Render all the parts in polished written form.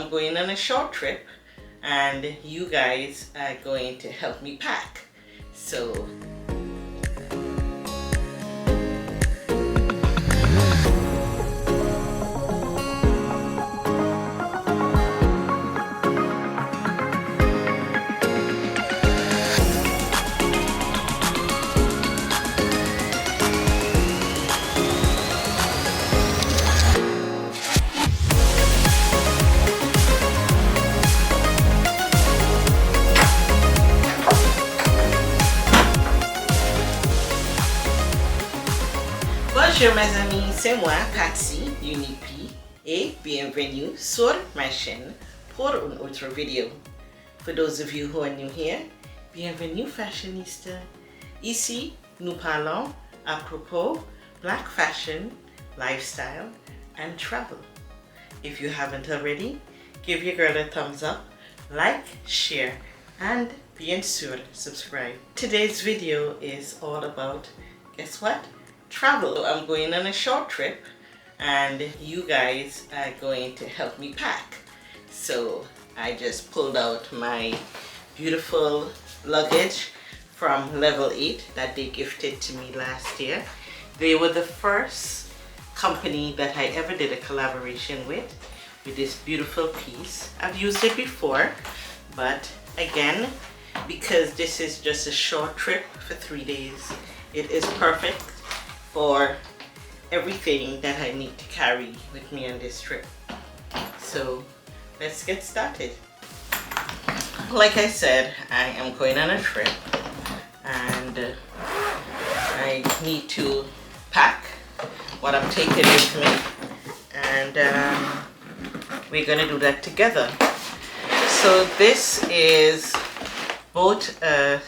I'm going on a short trip and you guys are going to help me pack. So bonjour mes amis, c'est moi, Patsy, Unipi, et bienvenue sur ma chaîne pour une autre vidéo. For those of you who are new here, bienvenue fashionista. Ici, nous parlons à propos black fashion, lifestyle, and travel. If you haven't already, give your girl a thumbs up, like, share, and bien sûr, subscribe. Today's video is all about, guess what? Travel. So I'm going on a short trip and you guys are going to help me pack. So I just pulled out my beautiful luggage from Level 8 that they gifted to me last year. They were the first company that I ever did a collaboration with this beautiful piece. I've used it before, but again, because this is just a short trip for 3 days, it is perfect for everything that I need to carry with me on this trip. So let's get started. Like I said, I am going on a trip and I need to pack what I'm taking with me, and we're gonna do that together. So this is both a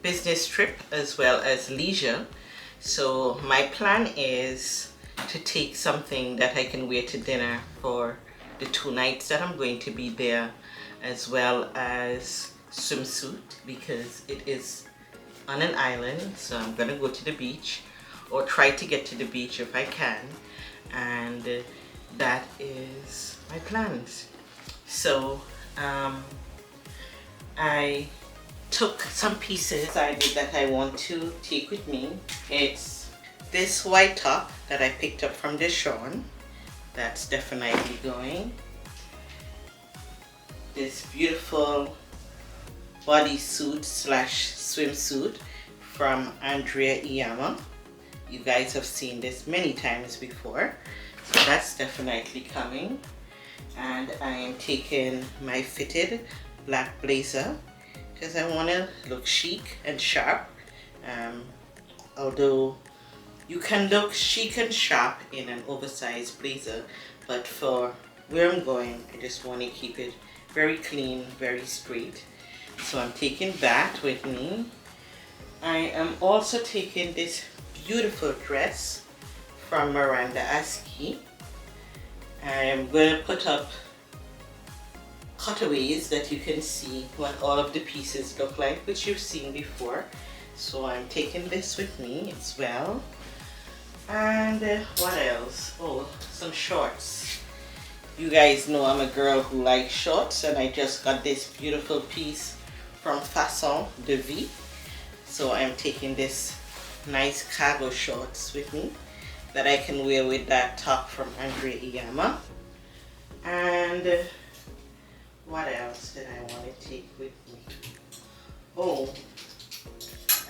business trip as well as leisure. So my plan is to take something that I can wear to dinner for the 2 nights that I'm going to be there, as well as swimsuit because it is on an island, so I'm gonna go to the beach or try to get to the beach if I can, and that is my plans. So I took some pieces that I want to take with me. It's this white top that I picked up from Deshawn. That's definitely going. This beautiful bodysuit slash swimsuit from Andrea Iyama. You guys have seen this many times before, so that's definitely coming. And I am taking my fitted black blazer because I want to look chic and sharp. Although you can look chic and sharp in an oversized blazer, but for where I'm going, I just want to keep it very clean, very straight. So I'm taking that with me. I am also taking this beautiful dress from Miranda Aski. I am going to put up cutaways that you can see what all of the pieces look like, which you've seen before. So I'm taking this with me as well. And what else? Oh, some shorts. You guys know I'm a girl who likes shorts, and I just got this beautiful piece from Façon de Vie. So I'm taking this nice cargo shorts with me that I can wear with that top from Andrea Iyama. And what else did I want to take with me? Oh,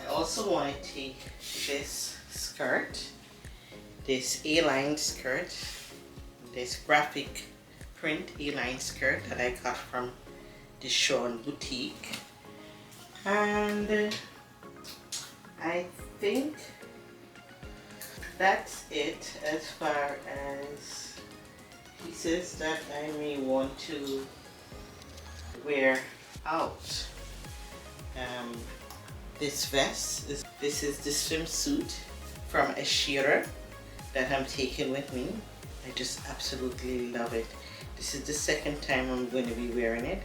I also want to take this skirt, this A-line skirt, this graphic print A-line skirt that I got from Deshawn Boutique. And I think that's it as far as pieces that I may want to wear out. This vest, this is the swimsuit from Ashira that I'm taking with me. I just absolutely love it. This is the second time I'm going to be wearing it,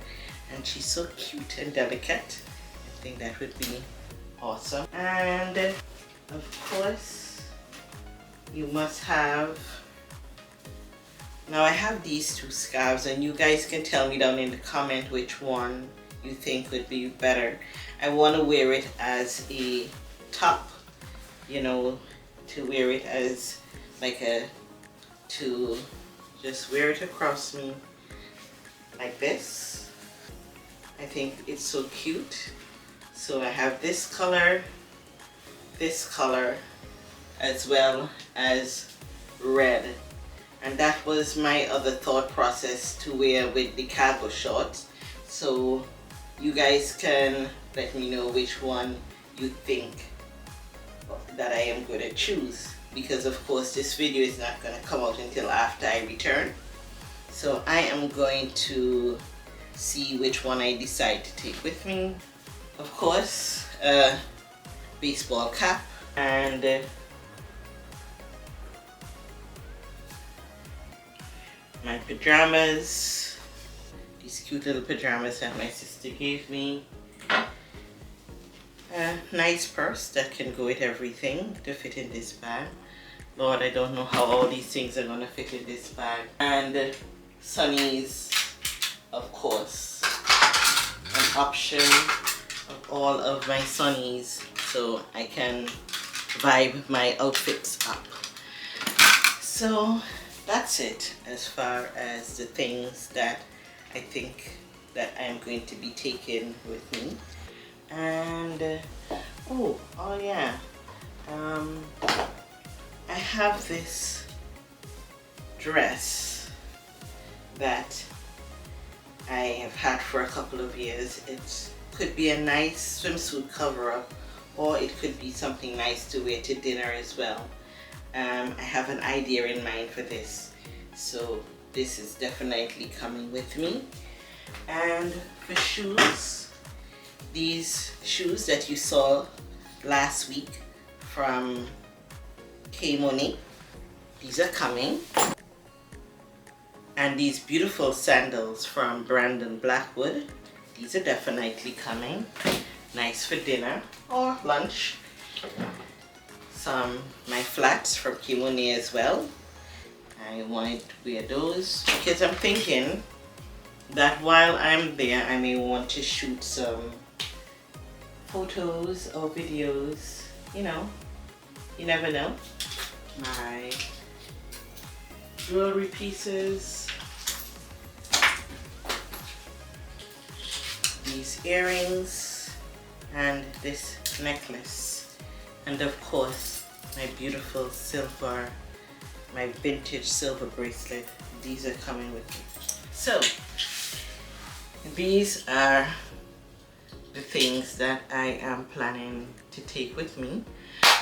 and she's so cute and delicate. I think that would be awesome. And of course, you must have Now I have these two scarves, and you guys can tell me down in the comment which one you think would be better. I want to wear it as a top, you know, to wear it as like to just wear it across me like this. I think it's so cute. So I have this color, as well as red. And that was my other thought process to wear with the cargo shorts. So you guys can let me know which one you think that I am going to choose, because of course this video is not going to come out until after I return. So I am going to see which one I decide to take with me. Of course, a baseball cap, and my pajamas, these cute little pajamas that my sister gave me. A nice purse that can go with everything to fit in this bag. Lord, I don't know how all these things are going to fit in this bag. And sunnies, of course, an option of all of my sunnies, so I can vibe my outfits up. So that's it as far as the things that I think that I'm going to be taking with me. And oh yeah, I have this dress that I have had for a couple of years. It could be a nice swimsuit cover-up, or it could be something nice to wear to dinner as well. I have an idea in mind for this, so this is definitely coming with me. And for shoes, these shoes that you saw last week from K-Money, these are coming. And these beautiful sandals from Brandon Blackwood, these are definitely coming. Nice for dinner or lunch. My flats from K-Money as well. I wanted to wear those because I'm thinking that while I'm there, I may want to shoot some photos or videos, you know, you never know. My jewelry pieces, these earrings, and this necklace, and of course my beautiful silver, my vintage silver bracelet. These are coming with me. So these are the things that I am planning to take with me.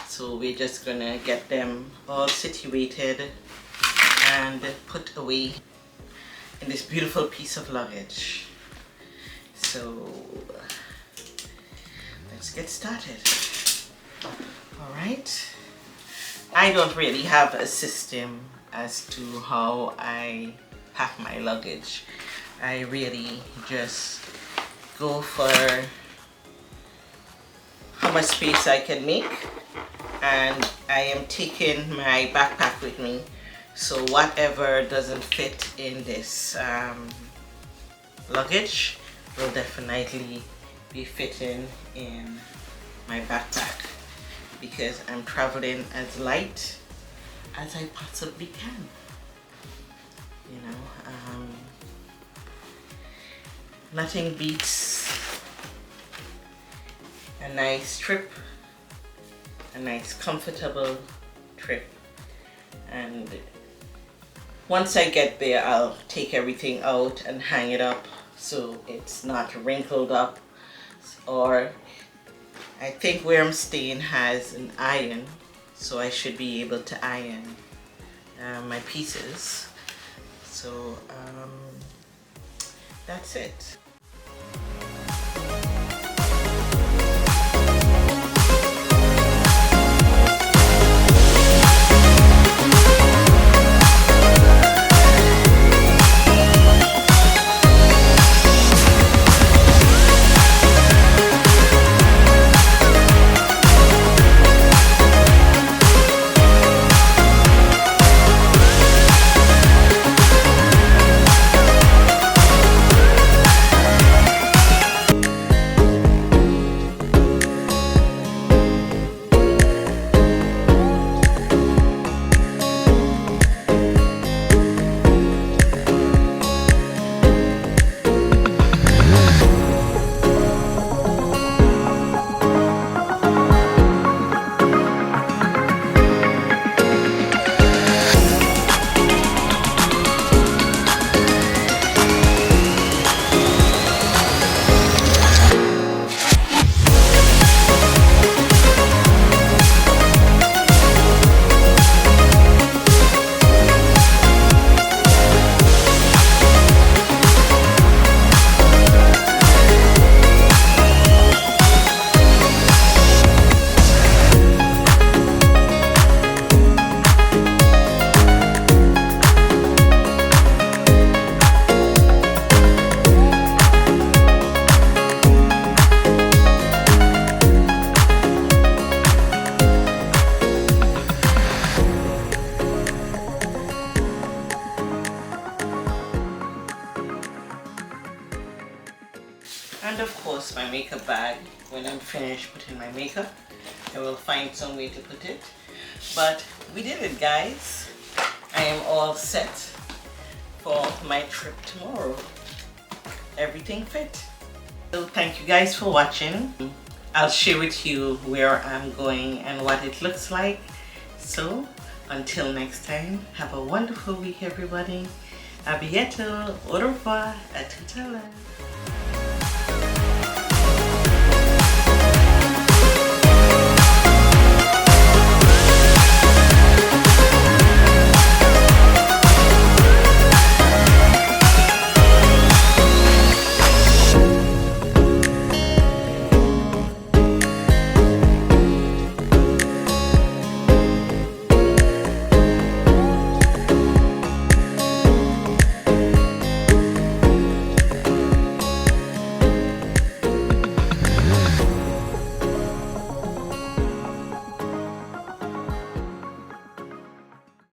So we're just gonna get them all situated and put away in this beautiful piece of luggage. So let's get started. All right. I don't really have a system as to how I pack my luggage. I really just go for how much space I can make, and I am taking my backpack with me, so whatever doesn't fit in this luggage will definitely be fitting in my backpack, because I'm traveling as light as I possibly can. You know, nothing beats a nice trip, a nice comfortable trip. And once I get there, I'll take everything out and hang it up so it's not wrinkled up. Or I think where I'm staying has an iron, so I should be able to iron my pieces. So that's it. course, my makeup bag. When I'm finished putting my makeup, I will find some way to put it. But we did it, guys. I am all set for my trip tomorrow. Everything fit. So thank you guys for watching. I'll share with you where I'm going and what it looks like. So until next time, have a wonderful week, everybody. A bientôt, au revoir, à tout à l'heure.